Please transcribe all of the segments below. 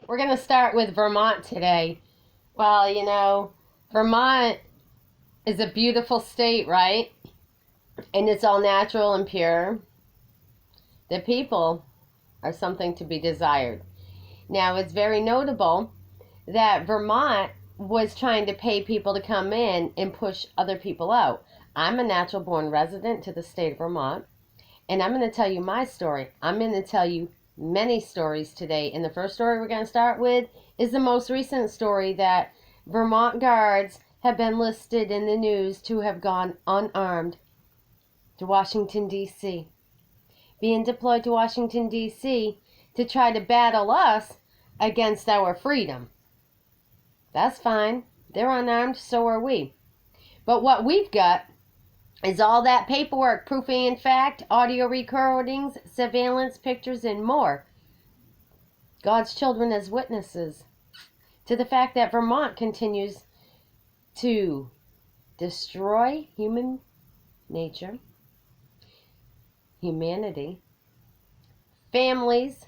We're going to start with Vermont today. Well, Vermont is a beautiful state, right? And it's all natural and pure. The people are something to be desired. Now, it's very notable that Vermont was trying to pay people to come in and push other people out. I'm a natural born resident to the state of Vermont, and I'm going to tell you my story. I'm going to tell you many stories today. And the first story we're going to start with is the most recent story that Vermont guards have been listed in the news to have gone unarmed to Washington, D.C. Being deployed to Washington, D.C. to try to battle us against our freedom. That's fine. They're unarmed, so are we. But what we've got is all that paperwork, proof and fact, audio recordings, surveillance pictures, and more. God's children as witnesses to the fact that Vermont continues to destroy human nature, humanity, families.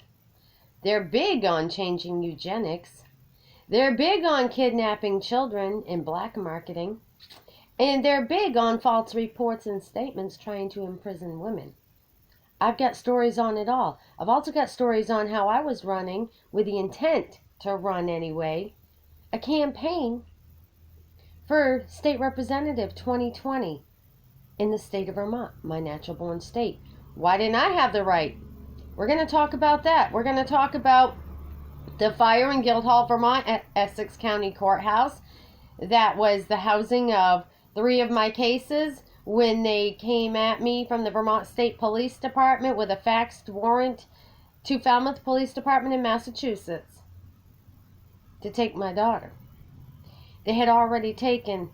They're big on changing eugenics. They're big on kidnapping children and black marketing. And they're big on false reports and statements trying to imprison women. I've got stories on it all. I've also got stories on how I was running with the intent to run anyway, a campaign for State Representative 2020 in the state of Vermont, my natural born state. Why didn't I have the right? We're going to talk about that. We're going to talk about the fire in Guildhall, Vermont at Essex County Courthouse. That was the housing of 3 of my cases when they came at me from the Vermont State Police Department with a faxed warrant to Falmouth Police Department in Massachusetts to take my daughter. They had already taken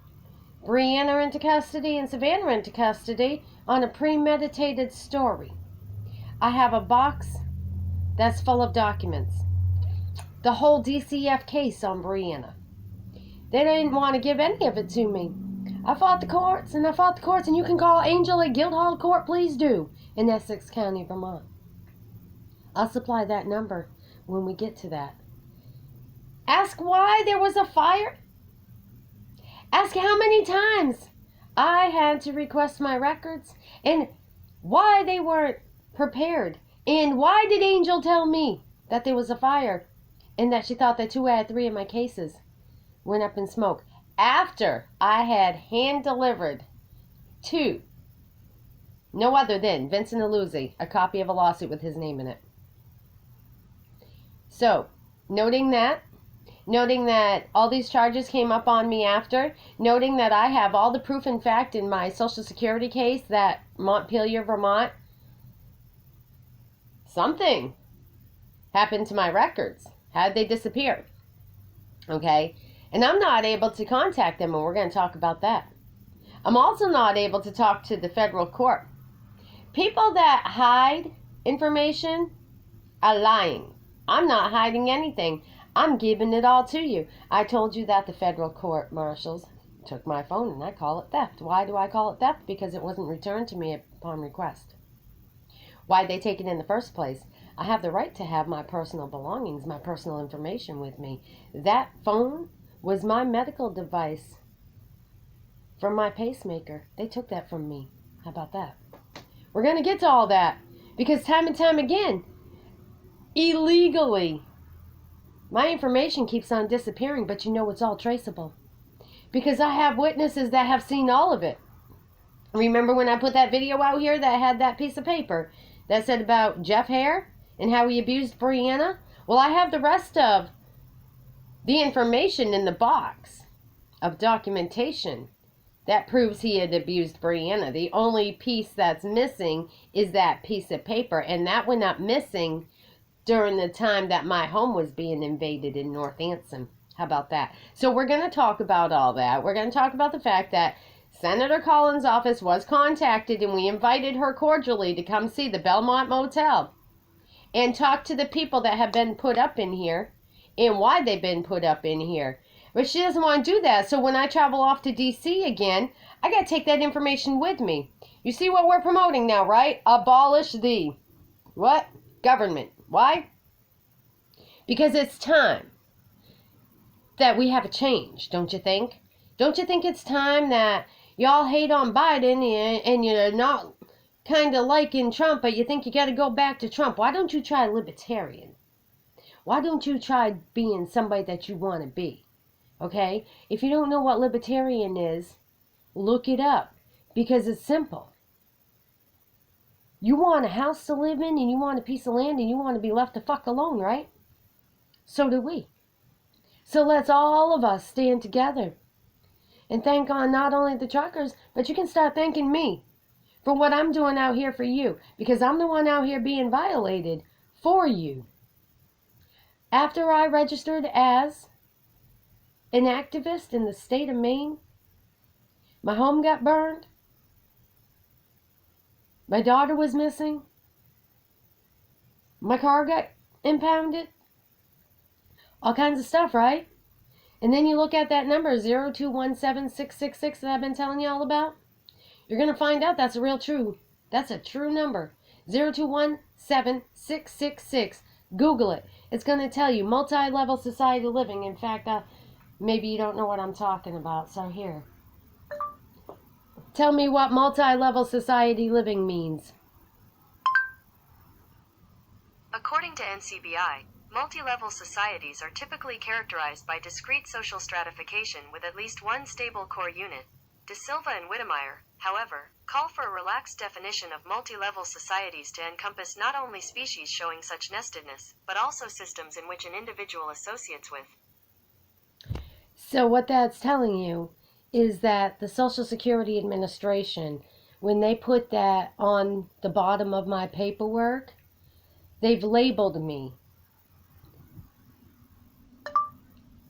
Brianna into custody and Savannah into custody on a premeditated story. I have a box that's full of documents. The whole DCF case on Brianna. They didn't want to give any of it to me. I fought the courts, and you can call Angel at Guildhall Court, please do, in Essex County, Vermont. I'll supply that number when we get to that. Ask why there was a fire. Ask how many times I had to request my records, and why they weren't prepared, and why did Angel tell me that there was a fire, and that she thought that 2 out of 3 of my cases went up in smoke after I had hand-delivered to no other than Vincent Aluzzi a copy of a lawsuit with his name in it. So, noting that all these charges came up on me after, noting that I have all the proof and fact in my Social Security case that Montpelier, Vermont, something happened to my records. How'd they disappear? Okay? And I'm not able to contact them, and we're going to talk about that. I'm also not able to talk to the federal court. People that hide information are lying. I'm not hiding anything. I'm giving it all to you. I told you that the federal court marshals took my phone, and I call it theft. Why do I call it theft? Because it wasn't returned to me upon request. Why'd they take it in the first place? I have the right to have my personal belongings, my personal information with me. That phone was my medical device from my pacemaker. They took that from me. How about that? We're going to get to all that because time and time again, illegally, my information keeps on disappearing, but it's all traceable because I have witnesses that have seen all of it. Remember when I put that video out here that had that piece of paper that said about Jeff Hare and how he abused Brianna? Well, I have the rest of the information in the box of documentation that proves he had abused Brianna. The only piece that's missing is that piece of paper, and that went up missing during the time that my home was being invaded in North Anson. How about that? So we're going to talk about all that. We're going to talk about the fact that Senator Collins' office was contacted, and we invited her cordially to come see the Belmont Motel and talk to the people that have been put up in here and why they've been put up in here. But she doesn't want to do that. So when I travel off to D.C. again, I got to take that information with me. You see what we're promoting now, right? Abolish the what? Government. Why? Because it's time that we have a change, don't you think? Don't you think it's time that y'all hate on Biden and you're not kind of liking Trump, but you think you got to go back to Trump? Why don't you try libertarian? Why don't you try being somebody that you want to be? Okay? If you don't know what libertarian is, look it up because it's simple. You want a house to live in and you want a piece of land and you want to be left the fuck alone, right? So do we. So let's all of us stand together and thank on not only the truckers, but you can start thanking me for what I'm doing out here for you, because I'm the one out here being violated for you. After I registered as an activist in the state of Maine, my home got burned, my daughter was missing, my car got impounded, all kinds of stuff, right? And then you look at that number, 0217666 that I've been telling you all about. You're going to find out that's that's a true number. 0217666. Google it. It's going to tell you multi-level society living. In fact, maybe you don't know what I'm talking about. So here. Tell me what multi-level society living means. According to NCBI, multi-level societies are typically characterized by discrete social stratification with at least one stable core unit. De Silva and Whittemire, however, call for a relaxed definition of multi-level societies to encompass not only species showing such nestedness, but also systems in which an individual associates with. So what that's telling you is that the Social Security Administration, when they put that on the bottom of my paperwork, they've labeled me.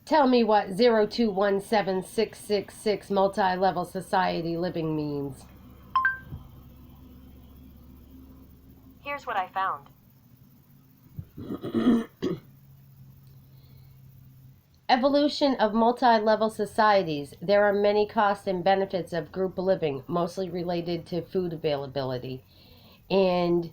Tell me what 0217666 multi-level society living means. Here's what I found. Evolution of multi-level societies. There are many costs and benefits of group living, mostly related to food availability. And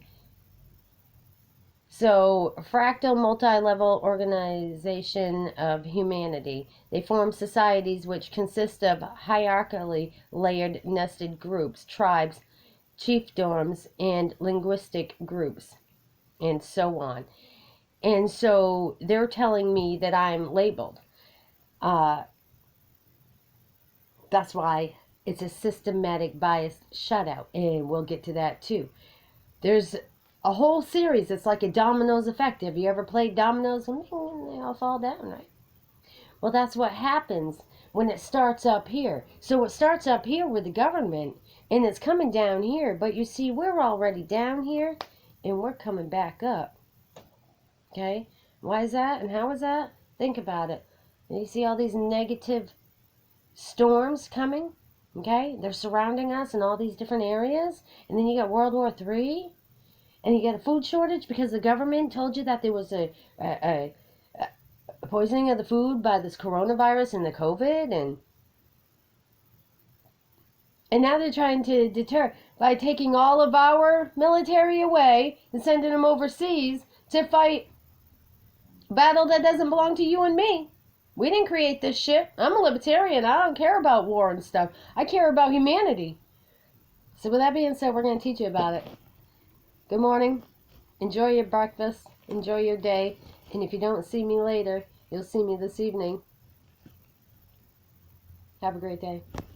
so, fractal multi-level organization of humanity. They form societies which consist of hierarchically layered nested groups, tribes, chiefdoms, and linguistic groups, and so on. And so, they're telling me that I'm labeled. That's why it's a systematic bias shutout, and we'll get to that too. There's a whole series. It's like a dominoes effect. Have you ever played dominoes? They all fall down, right? Well, that's what happens when it starts up here. So it starts up here with the government, and it's coming down here. But you see, we're already down here, and we're coming back up. Okay? Why is that, and how is that? Think about it. You see all these negative storms coming? Okay? They're surrounding us in all these different areas. And then you got World War III. And you get a food shortage because the government told you that there was a poisoning of the food by this coronavirus and the COVID, and now they're trying to deter by taking all of our military away and sending them overseas to fight a battle that doesn't belong to you and me. We didn't create this shit. I'm a libertarian. I don't care about war and stuff. I care about humanity. So with that being said, we're going to teach you about it. Good morning. Enjoy your breakfast. Enjoy your day. And if you don't see me later, you'll see me this evening. Have a great day.